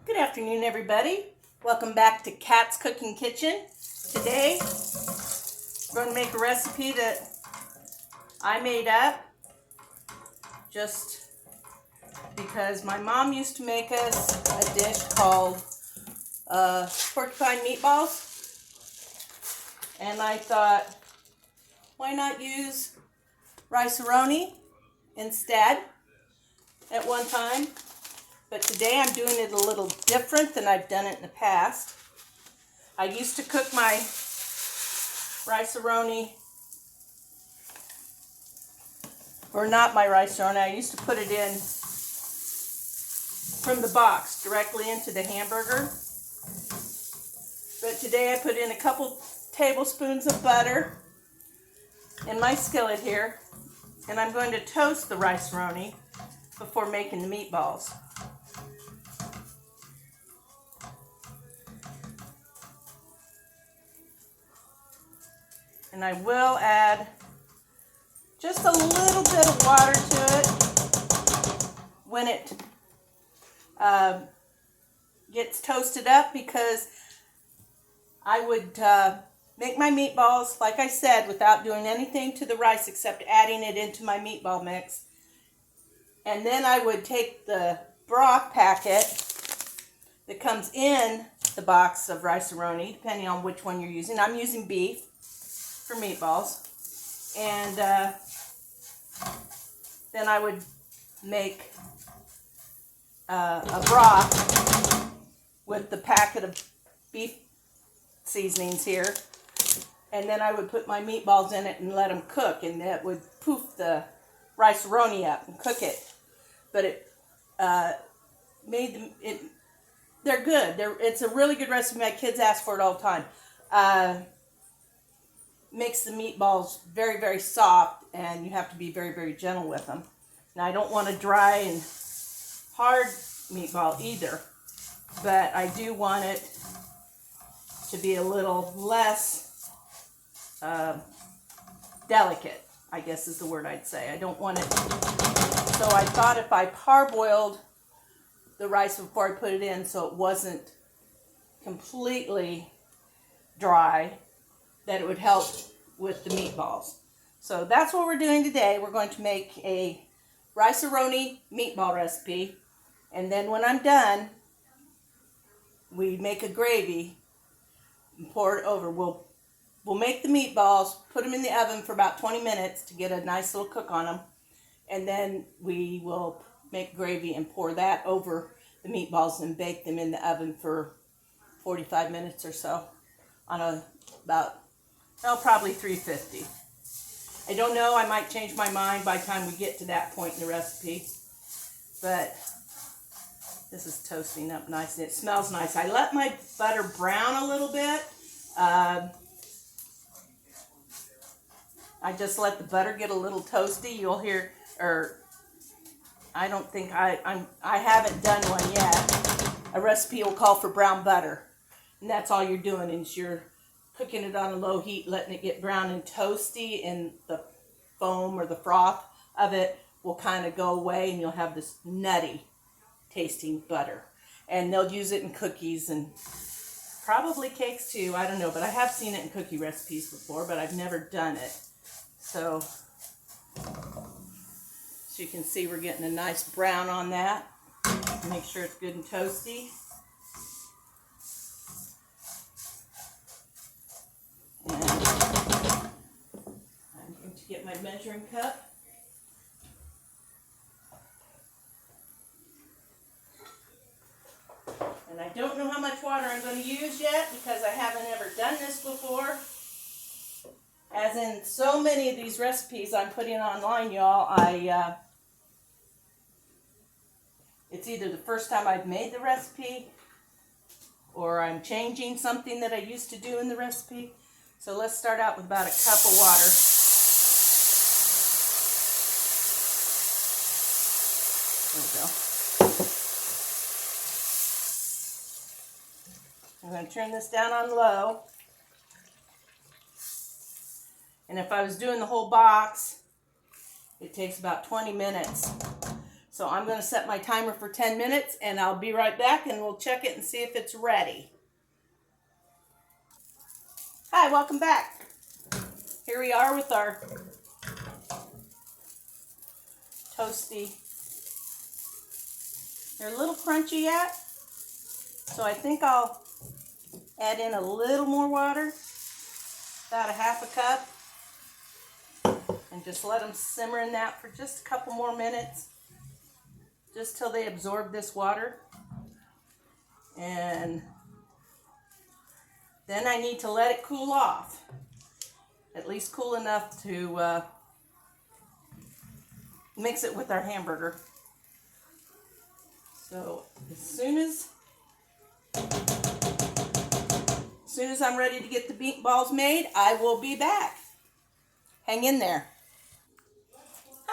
Good afternoon, everybody. Welcome back to Kat's Cooking Kitchen. Today, we're going to make a recipe that I made up just because my mom used to make us a dish called porcupine meatballs. And I thought, why not use Rice-A-Roni instead at one time? But today I'm doing it a little different than I've done it in the past. I used to cook my Rice-A-Roni, or not my Rice-A-Roni, I used to put it in from the box directly into the hamburger. But today I put in a couple tablespoons of butter in my skillet here, and I'm going to toast the Rice-A-Roni before making the meatballs. And I will add just a little bit of water to it when it gets toasted up, because I would make my meatballs, like I said, without doing anything to the rice except adding it into my meatball mix. And then I would take the broth packet that comes in the box of Rice-A-Roni, depending on which one you're using. I'm using beef for meatballs, and then I would make a broth with the packet of beef seasonings here, and then I would put my meatballs in it and let them cook, and that would poof the Rice-A-Roni up and cook it. But it made them, they're good. It's a really good recipe. My kids ask for it all the time. Makes the meatballs very, very soft, and you have to be very, very gentle with them. Now, I don't want a dry and hard meatball either, but I do want it to be a little less delicate, I guess is the word I'd say. I don't want it, so I thought if I parboiled the rice before I put it in so it wasn't completely dry, that it would help with the meatballs. So that's what we're doing today. We're going to make a Rice-A-Roni meatball recipe, and then when I'm done, we make a gravy and pour it over. We'll make the meatballs, put them in the oven for about 20 minutes to get a nice little cook on them, and then we will make gravy and pour that over the meatballs and bake them in the oven for 45 minutes or so on probably 350. I don't know, I might change my mind by the time we get to that point in the recipe, but this is toasting up nice and it smells nice. I let my butter brown a little bit. I just let the butter get a little toasty. You'll hear, or I don't think I haven't done one yet. A recipe will call for brown butter, and that's all you're doing is you're cooking it on a low heat, letting it get brown and toasty, and the foam or the froth of it will kind of go away, and you'll have this nutty tasting butter. And they'll use it in cookies and probably cakes too. I don't know, but I have seen it in cookie recipes before, but I've never done it. So you can see we're getting a nice brown on that. Make sure it's good and toasty. And I'm going to get my measuring cup. And I don't know how much water I'm going to use yet because I haven't ever done this before. As in so many of these recipes I'm putting online, y'all, it's either the first time I've made the recipe or I'm changing something that I used to do in the recipe. So let's start out with about a cup of water. There we go. I'm going to turn this down on low. And if I was doing the whole box, it takes about 20 minutes. So So I'm going to set my timer for 10 minutes and I'll be right back and we'll check it and see if it's ready. Hi, welcome back. Here we are with our toasty. They're a little crunchy yet, so I think I'll add in a little more water, about a half a cup, and just let them simmer in that for just a couple more minutes, just till they absorb this water. And then I need to let it cool off, at least cool enough to mix it with our hamburger. So as soon as I'm ready to get the meatballs made, I will be back. Hang in there.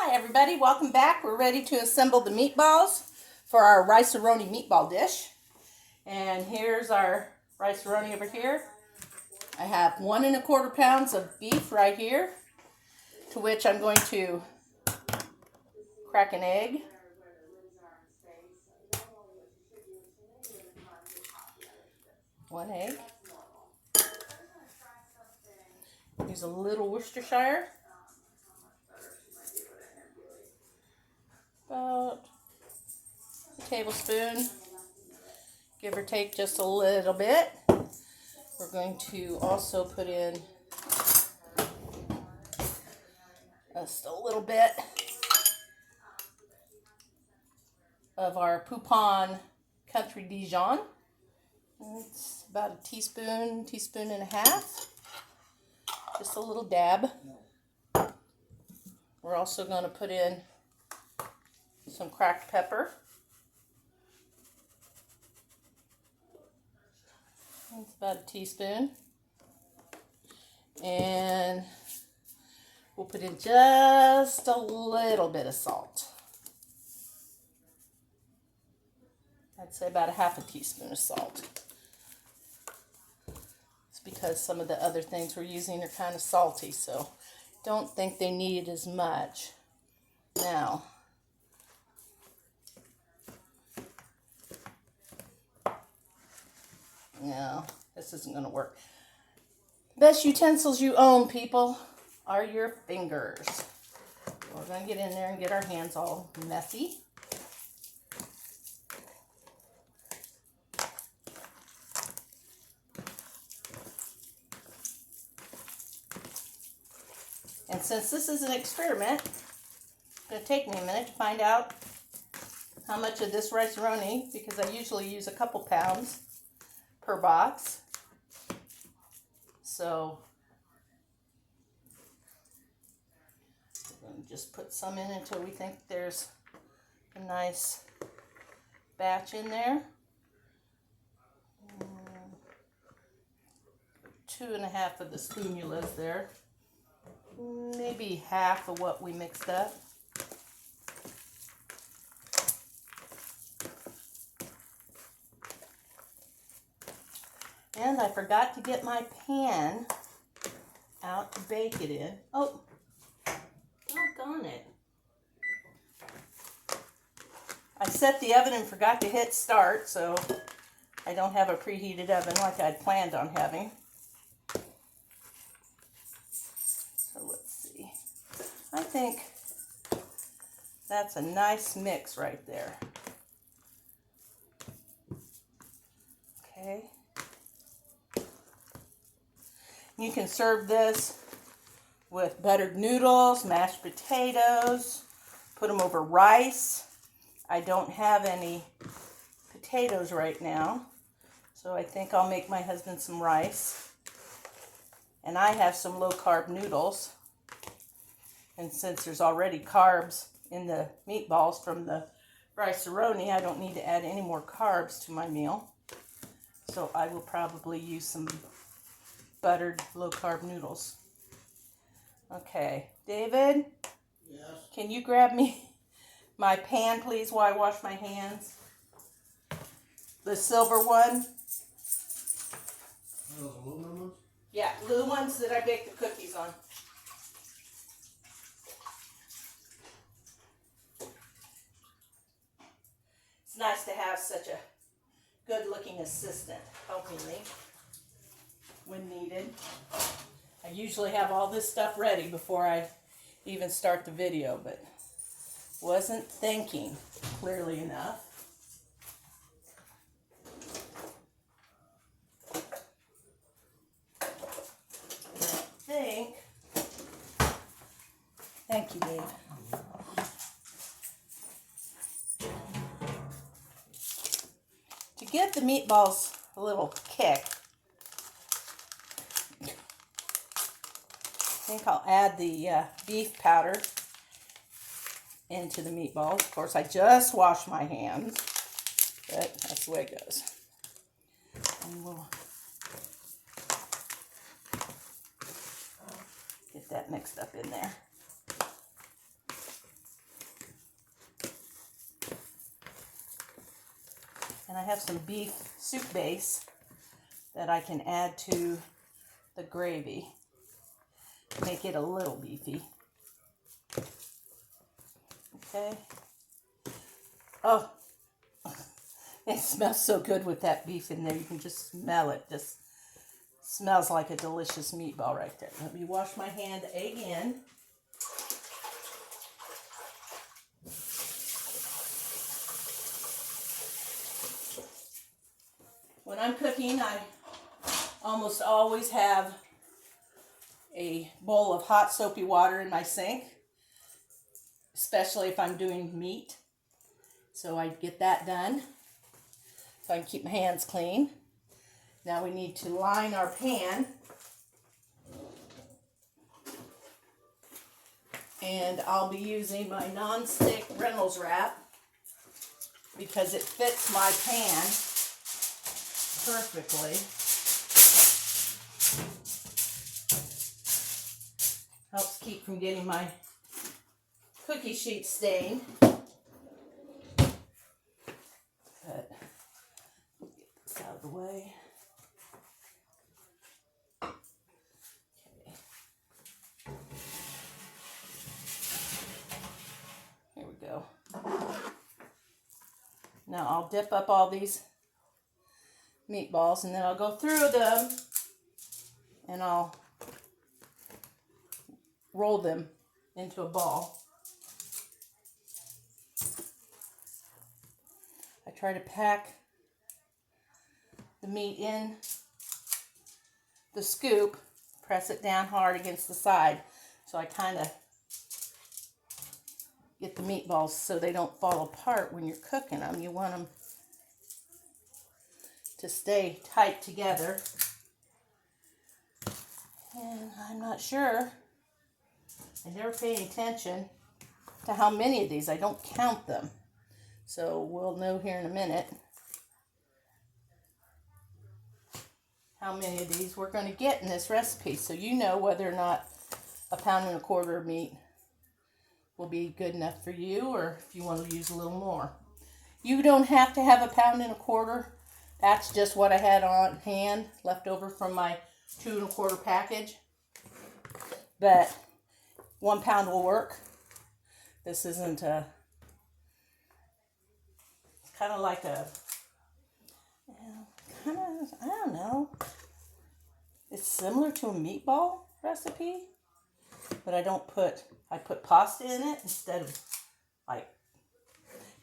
Hi everybody, welcome back. We're ready to assemble the meatballs for our Rice-A-Roni meatball dish. And here's our Rice-A-Roni over here. I have 1 1/4 pounds of beef right here, to which I'm going to crack an egg. One egg. Use a little Worcestershire. About a tablespoon, give or take just a little bit. We're going to also put in just a little bit of our Poupon Country Dijon. It's about a teaspoon and a half. Just a little dab. We're also going to put in some cracked pepper. It's about a teaspoon. And we'll put in just a little bit of salt. I'd say about a half a teaspoon of salt. It's because some of the other things we're using are kind of salty, so don't think they need as much. Now, no, this isn't going to work. Best utensils you own, people, are your fingers. We're going to get in there and get our hands all messy. And since this is an experiment, it's going to take me a minute to find out how much of this Rice-A-Roni, because I usually use a couple pounds per box. So we're going to just put some in until we think there's a nice batch in there. 2 1/2 of the spoonula's there. Maybe half of what we mixed up. And I forgot to get my pan out to bake it in. Oh, doggone it. I set the oven and forgot to hit start, so I don't have a preheated oven like I'd planned on having. So let's see. I think that's a nice mix right there. Okay. You can serve this with buttered noodles, mashed potatoes, put them over rice. I don't have any potatoes right now, so I think I'll make my husband some rice. And I have some low-carb noodles. And since there's already carbs in the meatballs from the Rice-A-Roni, I don't need to add any more carbs to my meal. So I will probably use some buttered low-carb noodles. Okay, David? Yes? Can you grab me my pan, please, while I wash my hands? The silver one. Those aluminum ones? Yeah, the ones that I bake the cookies on. nice to have such a good-looking assistant helping me when needed. I usually have all this stuff ready before I even start the video, but wasn't thinking clearly enough. Thank you, Dave. To give the meatballs a little kick, I think I'll add the beef powder into the meatballs. Of course, I just washed my hands, but that's the way it goes. And we'll get that mixed up in there. And I have some beef soup base that I can add to the gravy to make it a little beefy. Okay. Oh, it smells so good with that beef in there. You can just smell it. Just smells like a delicious meatball right there. Let me wash my hand again. When I'm cooking, I almost always have a bowl of hot soapy water in my sink, especially if I'm doing meat. So I get that done so I can keep my hands clean. Now we need to line our pan. And I'll be using my non-stick Reynolds wrap because it fits my pan perfectly. Helps keep from getting my cookie sheet stained. But get this out of the way. Okay. Here we go. Now I'll dip up all these meatballs and then I'll go through them and I'll roll them into a ball. I try to pack the meat in the scoop, press it down hard against the side so I kind of get the meatballs so they don't fall apart when you're cooking them. You want them to stay tight together. And I'm not sure. I never pay attention to how many of these. I don't count them. So we'll know here in a minute how many of these we're going to get in this recipe. So you know whether or not 1.25 pounds of meat will be good enough for you or if you want to use a little more. You don't have to have 1.25 pounds. That's just what I had on hand, left over from my 2 1/4 package. But 1 pound will work. This isn't a, it's kind of like a, I don't know. It's similar to a meatball recipe, but I put pasta in it instead of like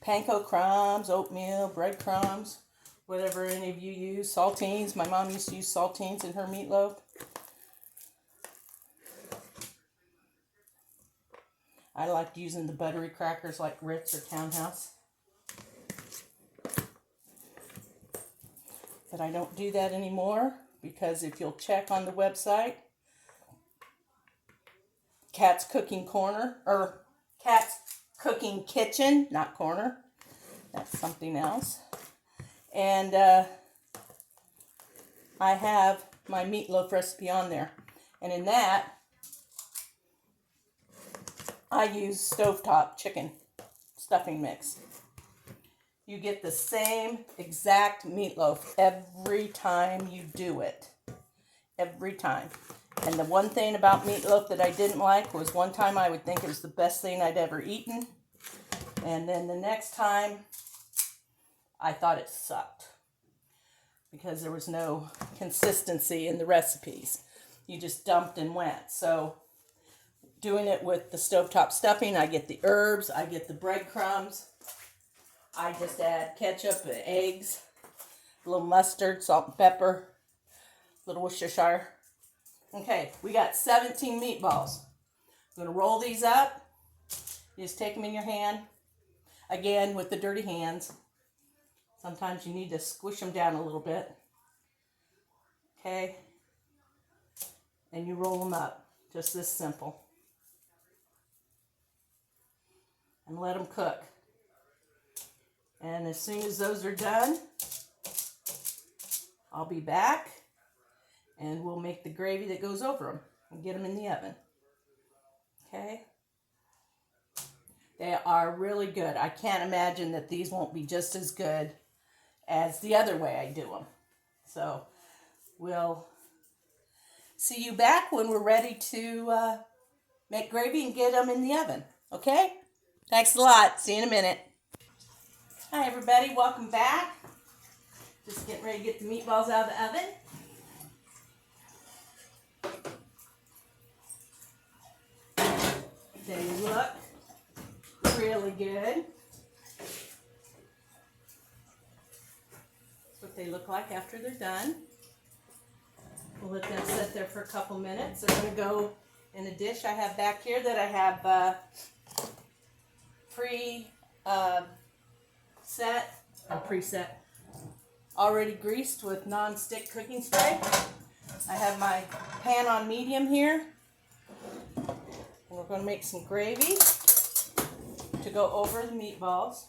panko crumbs, oatmeal, breadcrumbs. Whatever any of you use, saltines. My mom used to use saltines in her meatloaf. I liked using the buttery crackers like Ritz or Townhouse. But I don't do that anymore because if you'll check on the website, Kat's Cooking Corner, or Kat's Cooking Kitchen, not Corner. That's something else. And I have my meatloaf recipe on there. And in that, I use stovetop chicken stuffing mix. You get the same exact meatloaf every time you do it. Every time. And the one thing about meatloaf that I didn't like was one time I would think it was the best thing I'd ever eaten. And then the next time I thought it sucked because there was no consistency in the recipes. You just dumped and went. So doing it with the stovetop stuffing, I get the herbs, I get the breadcrumbs. I just add ketchup and eggs, a little mustard, salt and pepper, a little Worcestershire. Okay, we got 17 meatballs. I'm going to roll these up. You just take them in your hand. Again, with the dirty hands. Sometimes you need to squish them down a little bit. Okay. And you roll them up. Just this simple. And let them cook. And as soon as those are done, I'll be back and we'll make the gravy that goes over them and get them in the oven. Okay? They are really good. I can't imagine that these won't be just as good as the other way I do them. So we'll see you back when we're ready to make gravy and get them in the oven. Okay? Thanks a lot. See you in a minute. Hi everybody, welcome back. Just getting ready to get the meatballs out of the oven. They look really good. That's what they look like after they're done. We'll let them sit there for a couple minutes. They're going to go in a dish I have back here that I have preset, already greased with non-stick cooking spray. I have my pan on medium here. And we're going to make some gravy to go over the meatballs.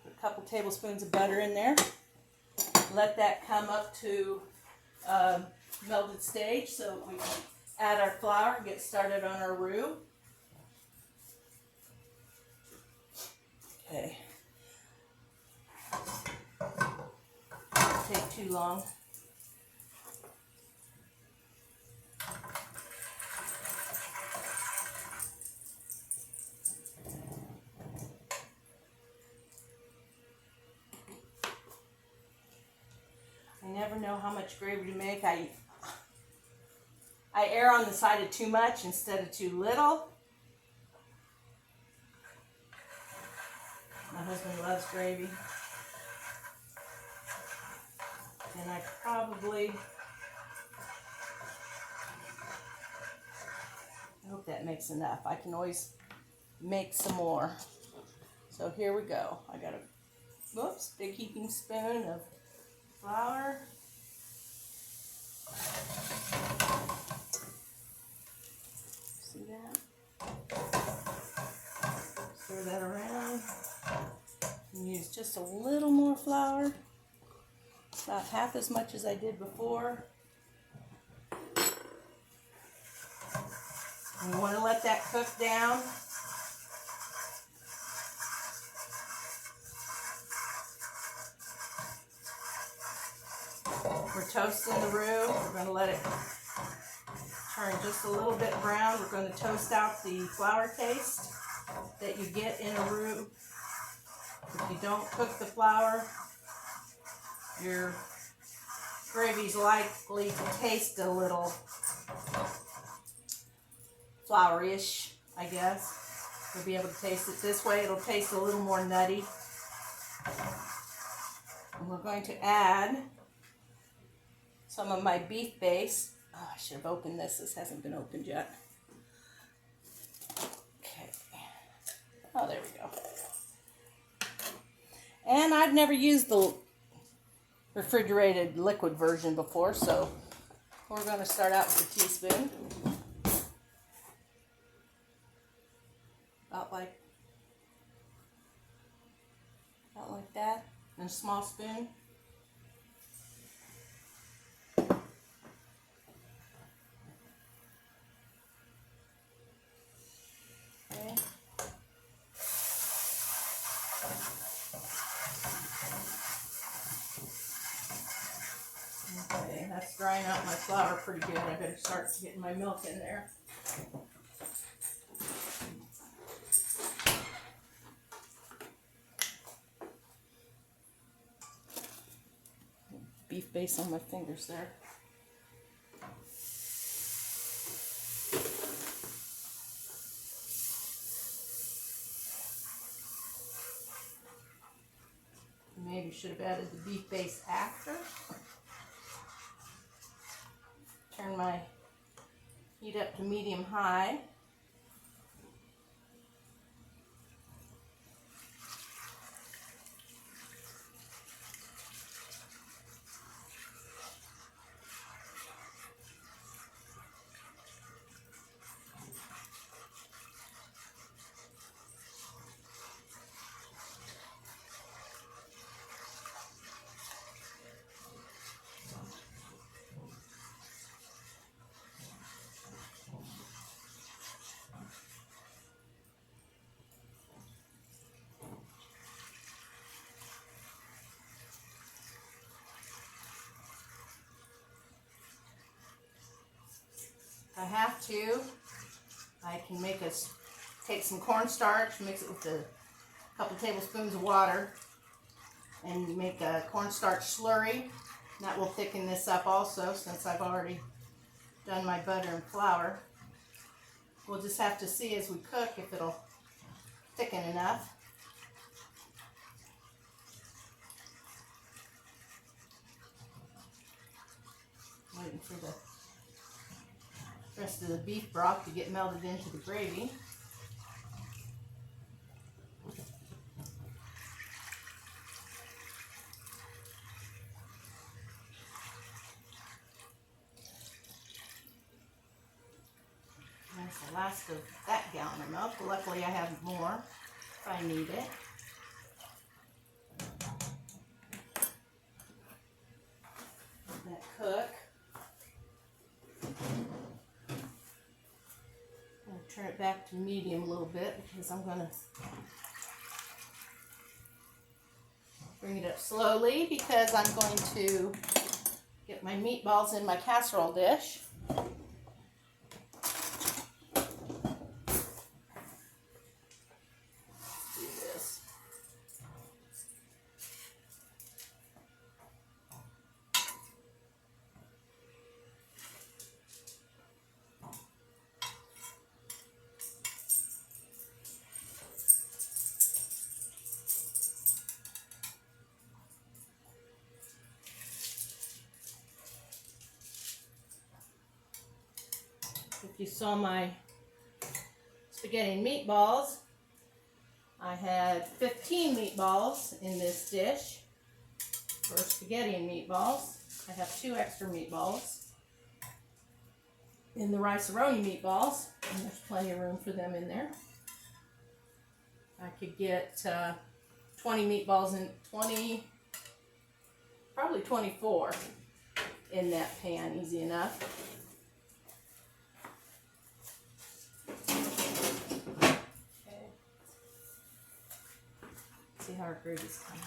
Put a couple tablespoons of butter in there. Let that come up to melted stage so we can add our flour and get started on our roux. Okay. Won't take too long. I never know how much gravy to make. I err on the side of too much instead of too little. My husband loves gravy. And I hope that makes enough. I can always make some more. So here we go. I got a, big heaping spoon of flour. See that? Stir that around. And use just a little more flour. About half as much as I did before. And we want to let that cook down. We're toasting the roux. We're going to let it turn just a little bit brown. We're going to toast out the flour taste that you get in a roux. If you don't cook the flour, your gravy's likely to taste a little flour-ish, I guess. You'll be able to taste it this way. It'll taste a little more nutty. And we're going to add some of my beef base. Oh, I should have opened this. This hasn't been opened yet. Okay. Oh, there we go. And I've never used the refrigerated liquid version before, so we're going to start out with a teaspoon. About like that. And a small spoon. Okay. Okay, that's drying out my flour pretty good. I better start getting my milk in there. beef base on my fingers there. Maybe should have added the beef base after. Turn my heat up to medium-high. If I have to, I can take some cornstarch, mix it with a couple tablespoons of water, and make a cornstarch slurry. That will thicken this up also, since I've already done my butter and flour. We'll just have to see as we cook if it'll thicken enough. Waiting for the rest of the beef broth to get melted into the gravy. That's the last of that gallon of milk. Luckily I have more if I need it. Let that cook. Turn it back to medium a little bit because I'm going to bring it up slowly because I'm going to get my meatballs in my casserole dish. Let's do this. If you saw my spaghetti and meatballs, I had 15 meatballs in this dish for spaghetti and meatballs. I have 2 extra meatballs in the Rice-A-Roni meatballs, and there's plenty of room for them in there. I could get 20 meatballs and probably 24 in that pan, easy enough. See how our gravy's coming.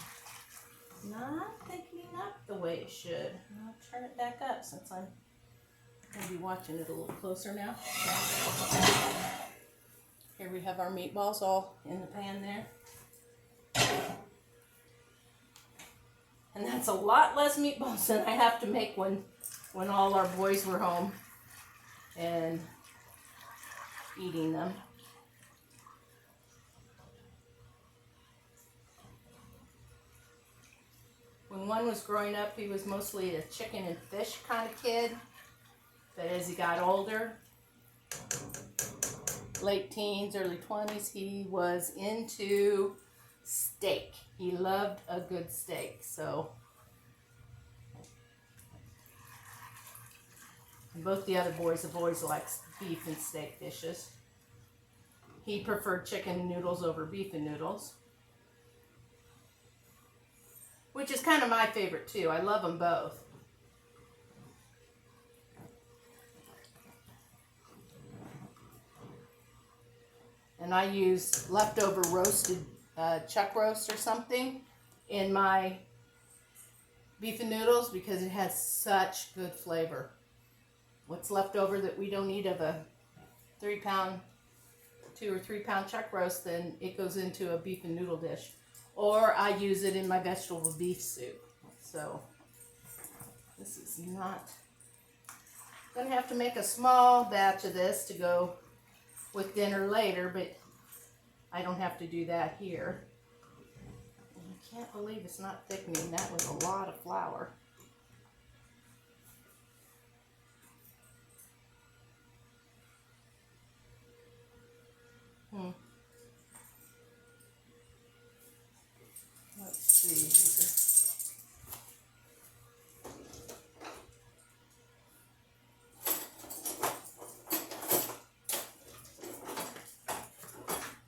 Not thickening up the way it should. I'll turn it back up since I'm going to be watching it a little closer now. Here we have our meatballs all in the pan there. And that's a lot less meatballs than I have to make when all our boys were home and eating them. When one was growing up, he was mostly a chicken and fish kind of kid. But as he got older, late teens, early 20s, he was into steak. He loved a good steak. So, and both the other boys have always liked beef and steak dishes. He preferred chicken noodles over beef and noodles, which is kind of my favorite too. I love them both. And I use leftover roasted chuck roast or something in my beef and noodles because it has such good flavor. What's left over that we don't eat of a 2 or 3 pound chuck roast, then it goes into a beef and noodle dish. Or I use it in my vegetable beef soup. So This is not, gonna have to make a small batch of this to go with dinner later, but I don't have to do that here. And I can't believe it's not thickening. That was a lot of flour. Let's see.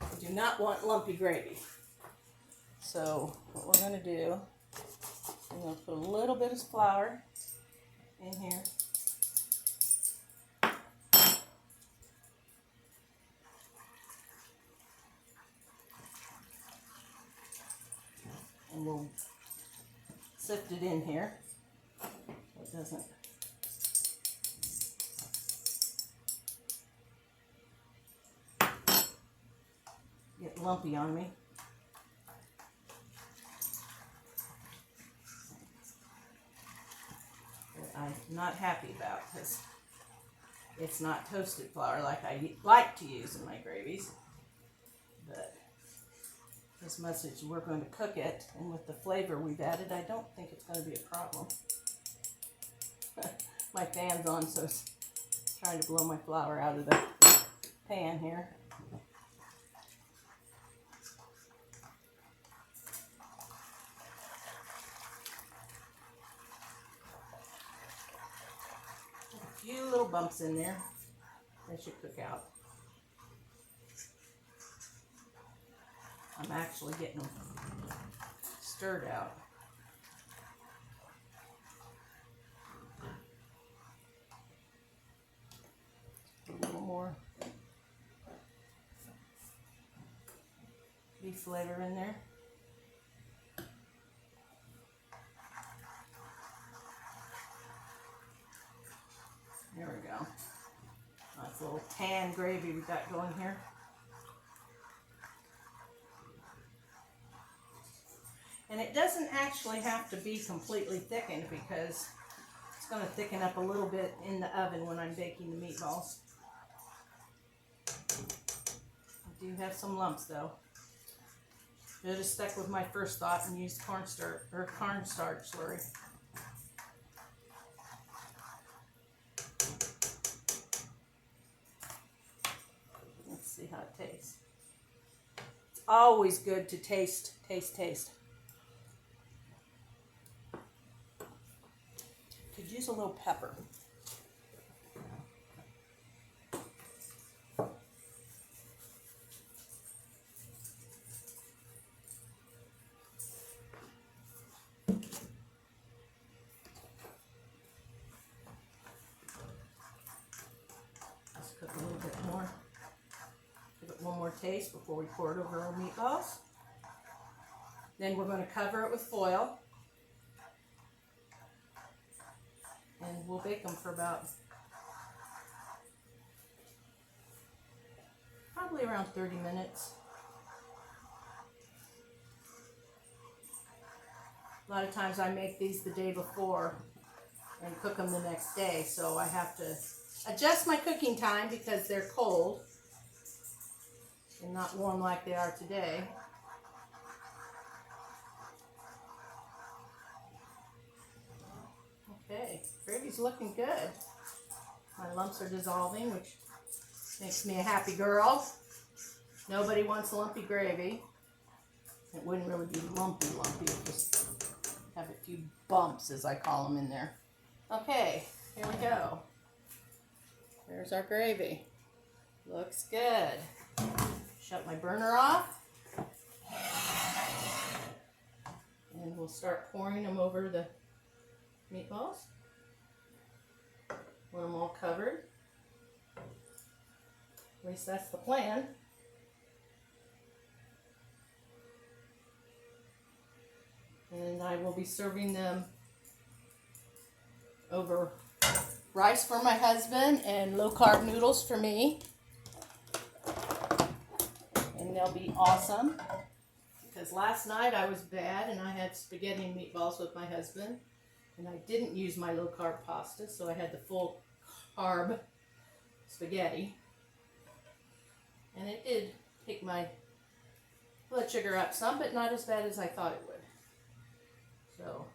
I do not want lumpy gravy. So what we're going to do, I'm going to put a little bit of flour in here. And we'll sift it in here so it doesn't get lumpy on me. That I'm not happy about because it's not toasted flour like I like to use in my gravies. But as much as we're going to cook it, and with the flavor we've added, I don't think it's going to be a problem. My fan's on, so it's trying to blow my flour out of the pan here. A few little bumps in there. They should cook out. I'm actually getting them stirred out. A little more beef flavor in there. There we go. Nice little tan gravy we got going here. And it doesn't actually have to be completely thickened because it's going to thicken up a little bit in the oven when I'm baking the meatballs. I do have some lumps though. Should have stuck with my first thought and used cornstarch slurry. Let's see how it tastes. It's always good to taste. Could use a little pepper. Let's cook a little bit more. Give it one more taste before we pour it over our meatballs. Then we're going to cover it with foil. And we'll bake them for about probably around 30 minutes. A lot of times I make these the day before and cook them the next day, so I have to adjust my cooking time because they're cold and not warm like they are today. Okay, gravy's looking good. My lumps are dissolving, which makes me a happy girl. Nobody wants lumpy gravy. It wouldn't really be lumpy. It just have a few bumps, as I call them, in there. Okay, here we go. There's our gravy. Looks good. Shut my burner off. And we'll start pouring them over the meatballs. Want them all covered. At least that's the plan. And I will be serving them over rice for my husband and low-carb noodles for me. And they'll be awesome. Because last night I was bad and I had spaghetti and meatballs with my husband. And I didn't use my low carb pasta, so I had the full carb spaghetti. And it did take my blood sugar up some, but not as bad as I thought it would. So